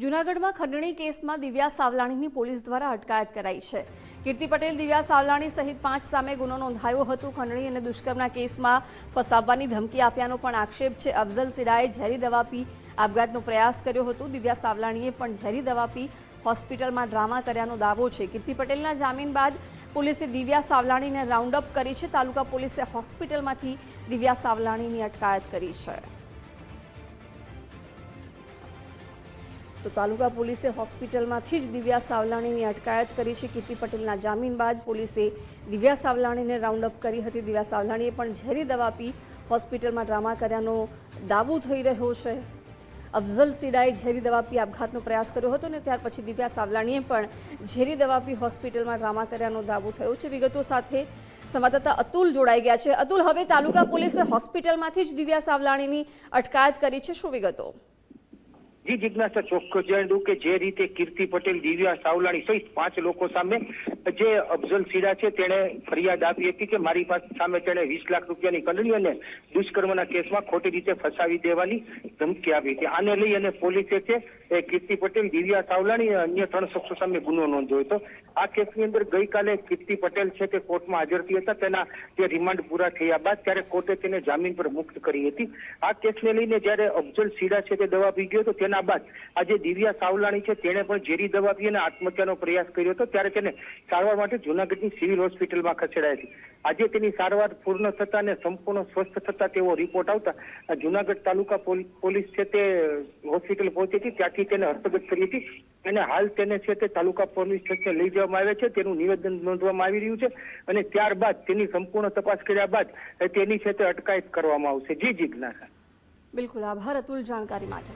જૂનાગઢમાં ખંડણી કેસમાં દિવ્યા સાવલાણીની પોલીસ દ્વારા અટકાયત કરાઈ છે। કીર્તિ પટેલ, દિવ્યા સાવલાણી સહિત 5 સામે ગુનો નોંધાયો હતો। ખંડણી અને દુષ્કર્મના કેસમાં ફસાવવાની ધમકી આપ્યાનો પણ આક્ષેપ છે। અફઝલ સીડાએ ઝેરી દવા પી આપઘાતનો પ્રયાસ કર્યો હતો। દિવ્યા સાવલાણીએ પણ ઝેરી દવા પી હોસ્પિટલમાં ડ્રામા કર્યાનો દાવો છે। કીર્તિ પટેલના જામીન બાદ પોલીસે દિવ્યા સાવલાણીને રાઉન્ડ અપ કરી છે। તાલુકા પોલીસે હોસ્પિટલમાંથી દિવ્યા સાવલાણીની અટકાયત કરી છે। તો તાલુકા પોલીસે હોસ્પિટલમાંથી જ દિવ્યા સાવલાણીની અટકાયત કરી છે। કીર્તિ પટેલના જામીન બાદ પોલીસે દિવ્યા સાવલાણીને રાઉન્ડ અપ કરી હતી। દિવ્યા સાવલાણીએ પણ ઝેરી દવા પી હોસ્પિટલમાં ડ્રામા કર્યાનો દાવો થઈ રહ્યો છે। અફઝલ સીડાએ ઝેરી દવા પી આપઘાતનો પ્રયાસ કર્યો હતો અને ત્યાર પછી દિવ્યા સાવલાણીએ પણ ઝેરી દવા પી હોસ્પિટલમાં ડ્રામા કર્યાનો દાવો થયો છે। વિગતો સાથે સંવાદદાતા અતુલ જોડાઈ ગયા છે। અતુલ, હવે તાલુકા પોલીસે હોસ્પિટલમાંથી જ દિવ્યા સાવલાણીની અટકાયત કરી છે, શું વિગતો? જી જિજ્ઞાસા, ચોક્કસ જણાવી દઉં કે જે રીતે કીર્તિ પટેલ, દિવ્યા સાવલાણી સહિત 5 લોકો સામે જે અફઝલ સીડા છે તેણે ફરિયાદ આપી હતી કે મારી સામે તેણે 20 લાખ રૂપિયાની ખંડણી અને દુષ્કર્મના કેસમાં ખોટી રીતે ફસાવી દેવાની ધમકી આપી હતી। આને લઈ અને પોલીસે છે એ કીર્તિ પટેલ, દિવ્યા સાવલાણી અને અન્ય 3 શખ્સો સામે ગુનો નોંધ્યો હતો। આ કેસની અંદર ગઈકાલે કીર્તિ પટેલ છે તે કોર્ટમાં હાજર થઈ હતા। તેના જે રિમાન્ડ પૂરા થયા બાદ ત્યારે કોર્ટે તેને જામીન પર મુક્ત કરી હતી। આ કેસને લઈને જ્યારે અફઝલ સીડા છે તે દવા પી ગયો હતો તેના બાદ આજે દિવ્યા સાવલાણી છે તેણે પણ ઝેરી દવા પી અને આત્મહત્યાનો પ્રયાસ કર્યો હતો। ત્યારે તેને સારવાર માટે જૂનાગઢની સિવિલ હોસ્પિટલમાં ખસેડાઈ હતી। આજે તેની સારવાર પૂર્ણ થતા અને સંપૂર્ણ સ્વસ્થ થતા તેવો રિપોર્ટ આવતા જૂનાગઢ તાલુકા પોલીસ છે તે હોસ્પિટલ પહોંચી હતી, ત્યાંથી તેને હસ્તગત કરી હતી અને હાલ તેને છે તે તાલુકા પોલીસ સ્ટેશન લઈ જવામાં આવે છે। તેનું નિવેદન નોંધવામાં આવી રહ્યું છે અને ત્યારબાદ તેની સંપૂર્ણ તપાસ કર્યા બાદ તેની છે તે અટકાયત કરવામાં આવશે। જી જિજ્ઞાસા। બિલકુલ, આભાર અતુલ જાણકારી માટે।